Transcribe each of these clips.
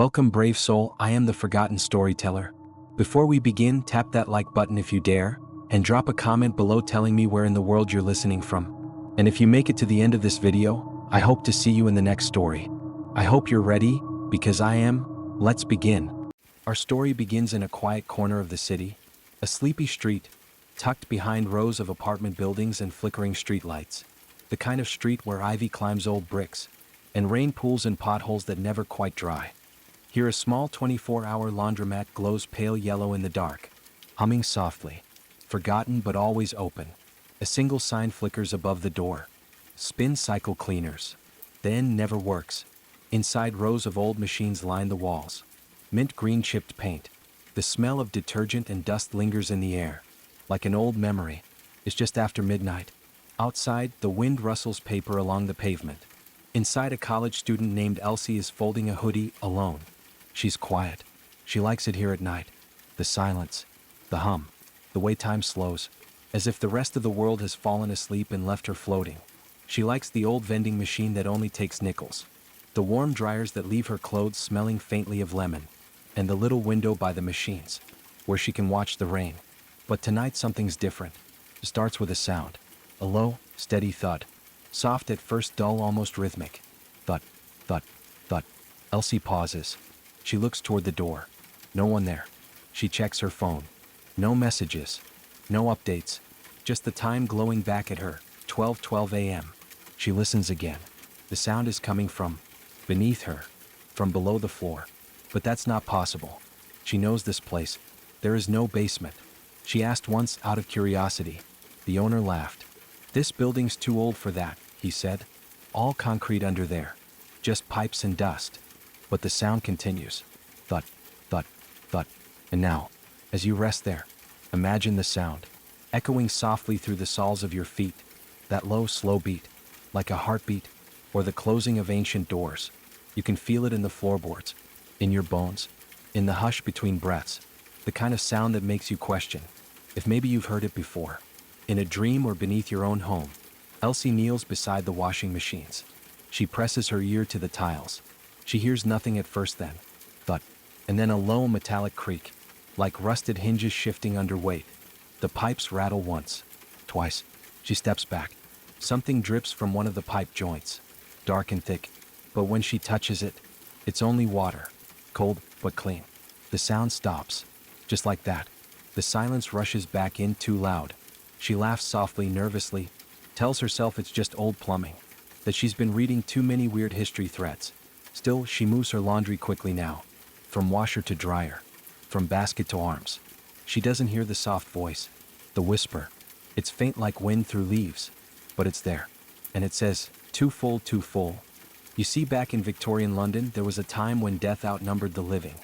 Welcome, brave soul. I am the forgotten storyteller. Before we begin, tap that like button if you dare, and drop a comment below telling me where in the world you're listening from. And if you make it to the end of this video, I hope to see you in the next story. I hope you're ready, because I am. Let's begin. Our story begins in a quiet corner of the city, a sleepy street, tucked behind rows of apartment buildings and flickering streetlights. The kind of street where ivy climbs old bricks, and rain pools in potholes that never quite dry. Here a small 24-hour laundromat glows pale yellow in the dark, humming softly, forgotten but always open. A single sign flickers above the door. Spin cycle cleaners. The end never works. Inside, rows of old machines line the walls. Mint green chipped paint. The smell of detergent and dust lingers in the air. Like an old memory. It's just after midnight. Outside, the wind rustles paper along the pavement. Inside, a college student named Elsie is folding a hoodie alone. She's quiet. She likes it here at night. The silence, the hum, the way time slows, as if the rest of the world has fallen asleep and left her floating. She likes the old vending machine that only takes nickels, the warm dryers that leave her clothes smelling faintly of lemon, and the little window by the machines, where she can watch the rain. But tonight something's different. It starts with a sound, a low, steady thud, soft at first, dull, almost rhythmic. Thud, thud, thud. Elsie pauses. She looks toward the door. No one there. She checks her phone. No messages. No updates. Just the time glowing back at her. 12:12 a.m. She listens again. The sound is coming from beneath her, from below the floor. But that's not possible. She knows this place. There is no basement. She asked once out of curiosity. The owner laughed. "This building's too old for that," he said. "All concrete under there. Just pipes and dust." But the sound continues. Thud, thud, thud. And now, as you rest there, imagine the sound, echoing softly through the soles of your feet, that low, slow beat, like a heartbeat, or the closing of ancient doors. You can feel it in the floorboards, in your bones, in the hush between breaths, the kind of sound that makes you question if maybe you've heard it before, in a dream or beneath your own home. Elsie kneels beside the washing machines. She presses her ear to the tiles. She hears nothing at first, then thud, and then a low metallic creak, like rusted hinges shifting under weight. The pipes rattle once, twice. She steps back. Something drips from one of the pipe joints, dark and thick, but when she touches it, it's only water, cold but clean. The sound stops, just like that. The silence rushes back in, too loud. She laughs softly, nervously, tells herself it's just old plumbing, that she's been reading too many weird history threads. Still, she moves her laundry quickly now, from washer to dryer, from basket to arms. She doesn't hear the soft voice, the whisper. It's faint like wind through leaves, but it's there. And it says, "Too full, too full." You see, back in Victorian London, there was a time when death outnumbered the living.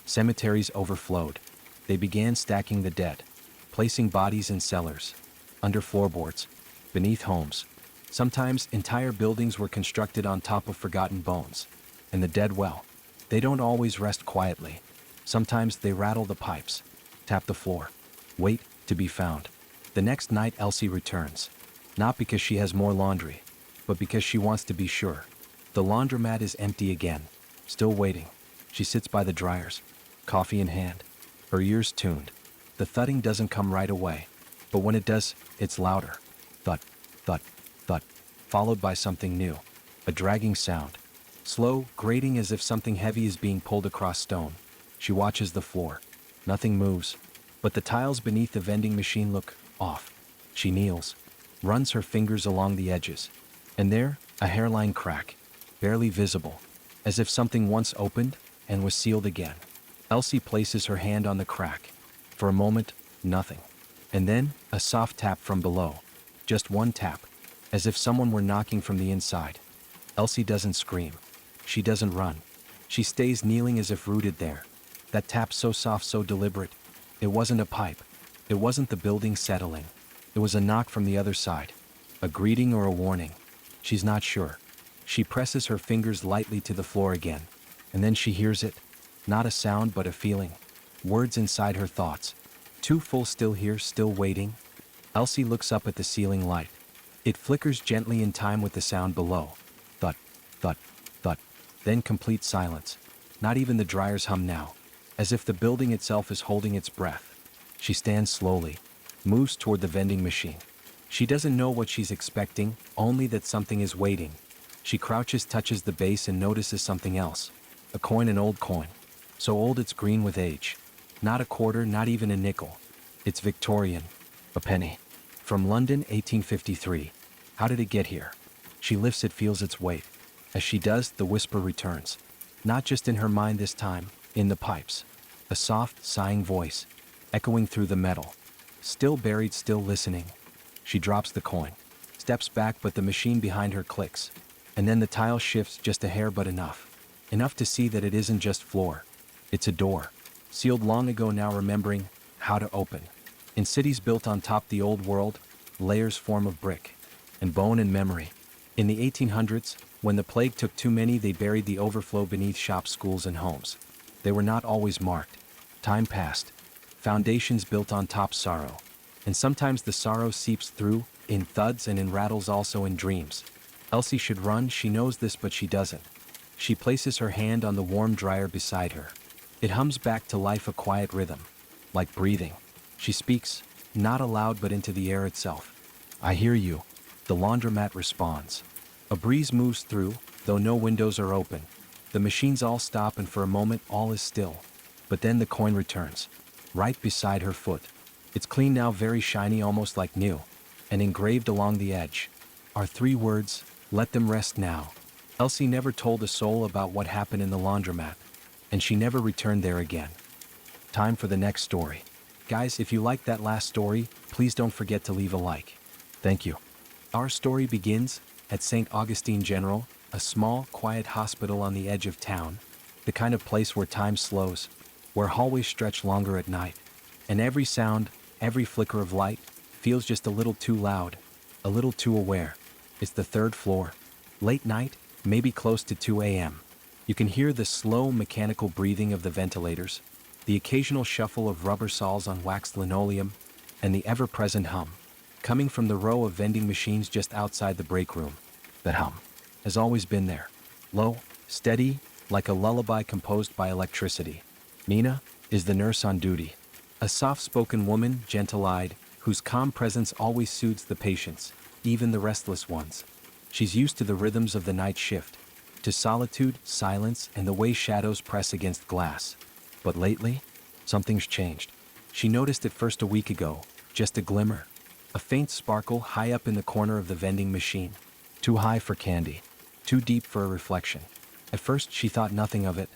Cemeteries overflowed. They began stacking the dead, placing bodies in cellars, under floorboards, beneath homes. Sometimes entire buildings were constructed on top of forgotten bones. And the dead, well, they don't always rest quietly. Sometimes they rattle the pipes, tap the floor, wait to be found. The next night Elsie returns, not because she has more laundry, but because she wants to be sure. The laundromat is empty again, still waiting. She sits by the dryers, coffee in hand, her ears tuned. The thudding doesn't come right away, but when it does, it's louder. Thud, thud, thud, followed by something new, a dragging sound. Slow, grating, as if something heavy is being pulled across stone. She watches the floor. Nothing moves, but the tiles beneath the vending machine look off. She kneels, runs her fingers along the edges, and there, a hairline crack, barely visible, as if something once opened and was sealed again. Elsie places her hand on the crack. For a moment, nothing. And then, a soft tap from below. Just one tap, as if someone were knocking from the inside. Elsie doesn't scream. She doesn't run. She stays kneeling as if rooted there. That tap, so soft, so deliberate. It wasn't a pipe. It wasn't the building settling. It was a knock from the other side. A greeting or a warning. She's not sure. She presses her fingers lightly to the floor again. And then she hears it. Not a sound, but a feeling. Words inside her thoughts. "Too full, still here, still waiting." Elsie looks up at the ceiling light. It flickers gently in time with the sound below. Thud, thud, thud. Then complete silence. Not even the dryers hum now, as if the building itself is holding its breath. She stands slowly, moves toward the vending machine. She doesn't know what she's expecting, only that something is waiting. She crouches, touches the base, and notices something else. A coin, an old coin. So old it's green with age. Not a quarter, not even a nickel. It's Victorian. A penny. From London, 1853. How did it get here? She lifts it, feels its weight. As she does, the whisper returns. Not just in her mind this time, in the pipes. A soft, sighing voice, echoing through the metal. Still buried, still listening. She drops the coin, steps back, but the machine behind her clicks. And then the tile shifts just a hair, but enough. Enough to see that it isn't just floor. It's a door. Sealed long ago, now remembering how to open. In cities built on top the old world, layers form of brick and bone and memory. In the 1800s, when the plague took too many, they buried the overflow beneath shops, schools, and homes. They were not always marked. Time passed. Foundations built on top sorrow. And sometimes the sorrow seeps through, in thuds and in rattles, also in dreams. Elsie should run, she knows this, but she doesn't. She places her hand on the warm dryer beside her. It hums back to life, a quiet rhythm, like breathing. She speaks, not aloud but into the air itself. I hear you. The laundromat responds. A breeze moves through, though no windows are open. The machines all stop, and for a moment all is still. But then the coin returns, right beside her foot. It's clean now, very shiny, almost like new. And engraved along the edge are 3 words, let them rest now. Elsie never told a soul about what happened in the laundromat, and she never returned there again. Time for the next story. Guys, if you liked that last story, please don't forget to leave a like. Thank you. Our story begins at St. Augustine General, a small, quiet hospital on the edge of town, the kind of place where time slows, where hallways stretch longer at night, and every sound, every flicker of light, feels just a little too loud, a little too aware. It's the 3rd floor. Late night, maybe close to 2 a.m. You can hear the slow, mechanical breathing of the ventilators, the occasional shuffle of rubber soles on waxed linoleum, and the ever-present hum, coming from the row of vending machines just outside the break room. That hum has always been there. Low, steady, like a lullaby composed by electricity. Nina is the nurse on duty. A soft-spoken woman, gentle-eyed, whose calm presence always soothes the patients, even the restless ones. She's used to the rhythms of the night shift, to solitude, silence, and the way shadows press against glass. But lately, something's changed. She noticed it first a week ago, just a glimmer. A faint sparkle high up in the corner of the vending machine. Too high for candy, too deep for a reflection. At first she thought nothing of it,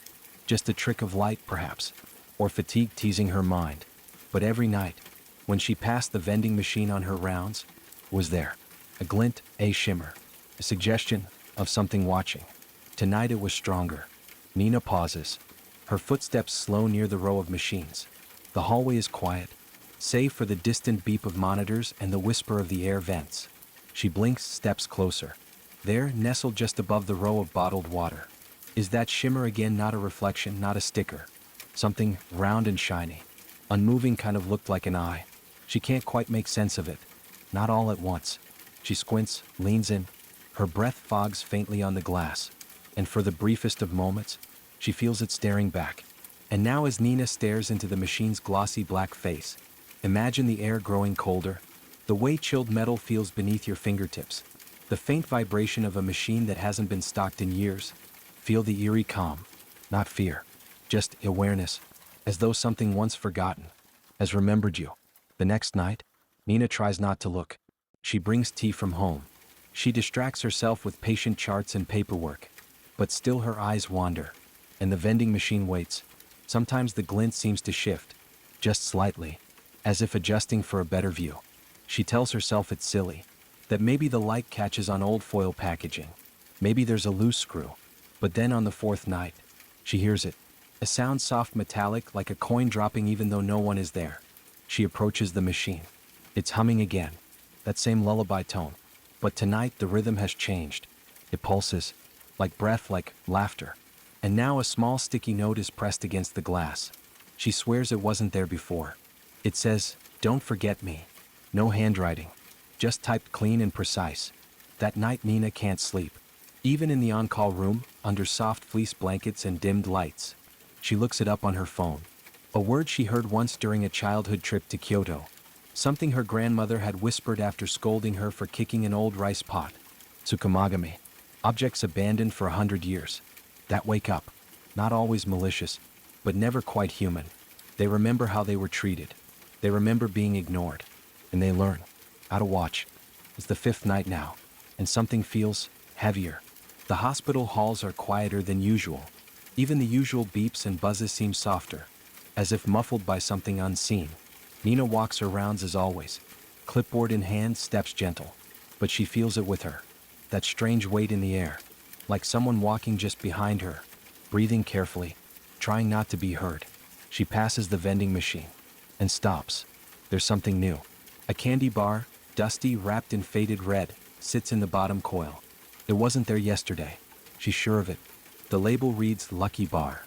just a trick of light perhaps, or fatigue teasing her mind. But every night, when she passed the vending machine on her rounds, was there. A glint, a shimmer, a suggestion of something watching. Tonight it was stronger. Nina pauses, her footsteps slow near the row of machines. The hallway is quiet, save for the distant beep of monitors and the whisper of the air vents. She blinks, steps closer. There, nestled just above the row of bottled water, is that shimmer again, not a reflection, not a sticker. Something round and shiny, unmoving, kind of looked like an eye. She can't quite make sense of it, not all at once. She squints, leans in, her breath fogs faintly on the glass, and for the briefest of moments, she feels it staring back. And now as Nina stares into the machine's glossy black face, imagine the air growing colder, the way chilled metal feels beneath your fingertips, the faint vibration of a machine that hasn't been stocked in years. Feel the eerie calm, not fear, just awareness, as though something once forgotten has remembered you. The next night, Nina tries not to look. She brings tea from home. She distracts herself with patient charts and paperwork, but still her eyes wander, and the vending machine waits. Sometimes the glint seems to shift, just slightly, as if adjusting for a better view. She tells herself it's silly, that maybe the light catches on old foil packaging. Maybe there's a loose screw. But then on the 4th night, she hears it. A sound, soft, metallic, like a coin dropping even though no one is there. She approaches the machine. It's humming again, that same lullaby tone. But tonight the rhythm has changed. It pulses, like breath, like laughter. And now a small sticky note is pressed against the glass. She swears it wasn't there before. It says, "Don't forget me." No handwriting, just typed clean and precise. That night Nina can't sleep. Even in the on-call room, under soft fleece blankets and dimmed lights, she looks it up on her phone. A word she heard once during a childhood trip to Kyoto. Something her grandmother had whispered after scolding her for kicking an old rice pot. Tsukumagami. Objects abandoned for 100 years. That wake up. Not always malicious, but never quite human. They remember how they were treated. They remember being ignored. And they learn how to watch. It's the 5th night now, and something feels heavier. The hospital halls are quieter than usual. Even the usual beeps and buzzes seem softer, as if muffled by something unseen. Nina walks her rounds as always. Clipboard in hand, steps gentle. But she feels it with her. That strange weight in the air. Like someone walking just behind her. Breathing carefully, trying not to be heard. She passes the vending machine. And stops. There's something new. A candy bar, dusty, wrapped in faded red, sits in the bottom coil. It wasn't there yesterday. She's sure of it. The label reads Lucky Bar.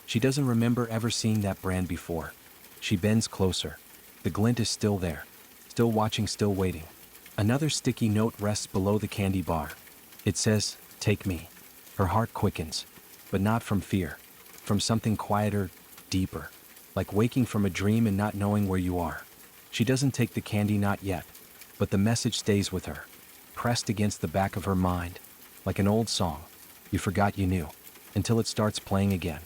She doesn't remember ever seeing that brand before. She bends closer. The glint is still there. Still watching, still waiting. Another sticky note rests below the candy bar. It says, "Take me." Her heart quickens. But not from fear. From something quieter, deeper. Like waking from a dream and not knowing where you are. She doesn't take the candy, not yet. But the message stays with her. Pressed against the back of her mind. Like an old song. You forgot you knew. Until it starts playing again.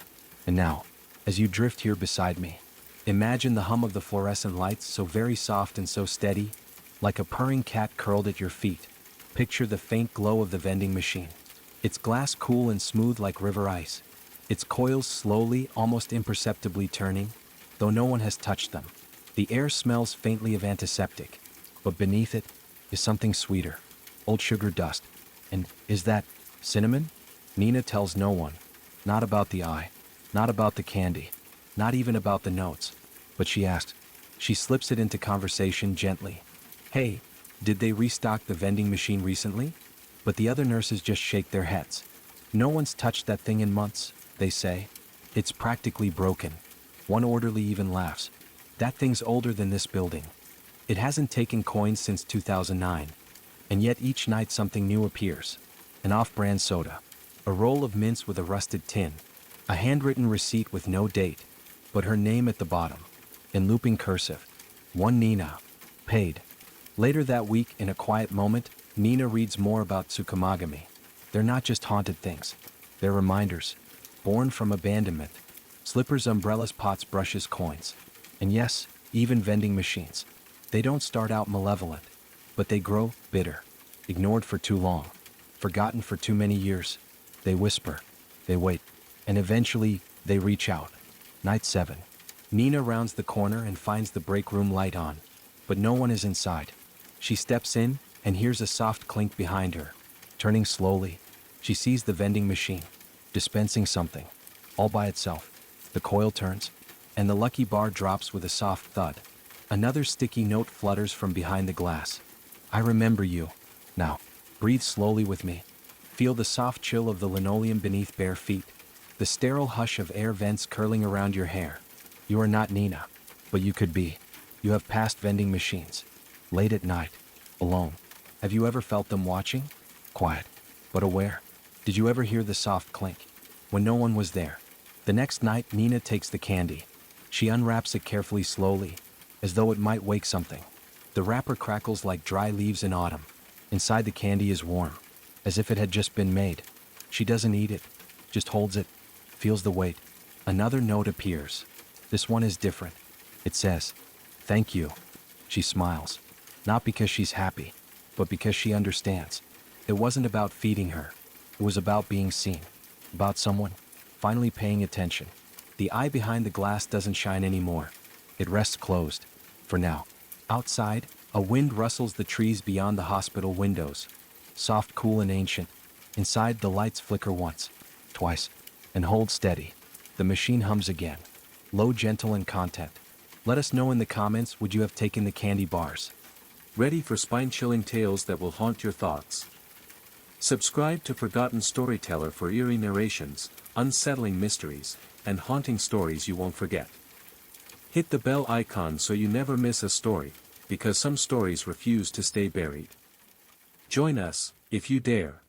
And now, as you drift here beside me, imagine the hum of the fluorescent lights, so very soft and so steady, like a purring cat curled at your feet. Picture the faint glow of the vending machine. Its glass cool and smooth like river ice. Its coils slowly, almost imperceptibly turning, though no one has touched them. The air smells faintly of antiseptic, but beneath it is something sweeter. Old sugar dust. And is that cinnamon? Nina tells no one. Not about the eye. Not about the candy. Not even about the notes. But she asks. She slips it into conversation gently. Hey, did they restock the vending machine recently? But the other nurses just shake their heads. No one's touched that thing in months, they say. It's practically broken. One orderly even laughs. That thing's older than this building. It hasn't taken coins since 2009. And yet each night something new appears. An off-brand soda. A roll of mints with a rusted tin. A handwritten receipt with no date. But her name at the bottom. In looping cursive. One Nina. Paid. Later that week, in a quiet moment, Nina reads more about Tsukumagami. They're not just haunted things. They're reminders. Born from abandonment. Slippers, umbrellas, pots, brushes, coins. And yes, even vending machines. They don't start out malevolent. But they grow bitter. Ignored for too long. Forgotten for too many years. They whisper. They wait. And eventually, they reach out. Night 7. Nina rounds the corner and finds the break room light on. But no one is inside. She steps in and hears a soft clink behind her. Turning slowly, she sees the vending machine, dispensing something, all by itself. The coil turns, and the lucky bar drops with a soft thud. Another sticky note flutters from behind the glass. I remember you. Now, breathe slowly with me. Feel the soft chill of the linoleum beneath bare feet. The sterile hush of air vents curling around your hair. You are not Nina, but you could be. You have passed vending machines. Late at night, alone. Have you ever felt them watching? Quiet, but aware. Did you ever hear the soft clink? When no one was there. The next night, Nina takes the candy. She unwraps it carefully, slowly, as though it might wake something. The wrapper crackles like dry leaves in autumn. Inside, the candy is warm, as if it had just been made. She doesn't eat it, just holds it, feels the weight. Another note appears. This one is different. It says, "Thank you." She smiles. Not because she's happy, but because she understands. It wasn't about feeding her. It was about being seen. About someone finally paying attention. The eye behind the glass doesn't shine anymore. It rests closed. For now. Outside, a wind rustles the trees beyond the hospital windows. Soft, cool, and ancient. Inside, the lights flicker once, twice, and hold steady. The machine hums again. Low, gentle, and content. Let us know in the comments, would you have taken the candy bars? Ready for spine-chilling tales that will haunt your thoughts. Subscribe to Forgotten Storyteller for eerie narrations, unsettling mysteries, and haunting stories you won't forget. Hit the bell icon so you never miss a story, because some stories refuse to stay buried. Join us, if you dare.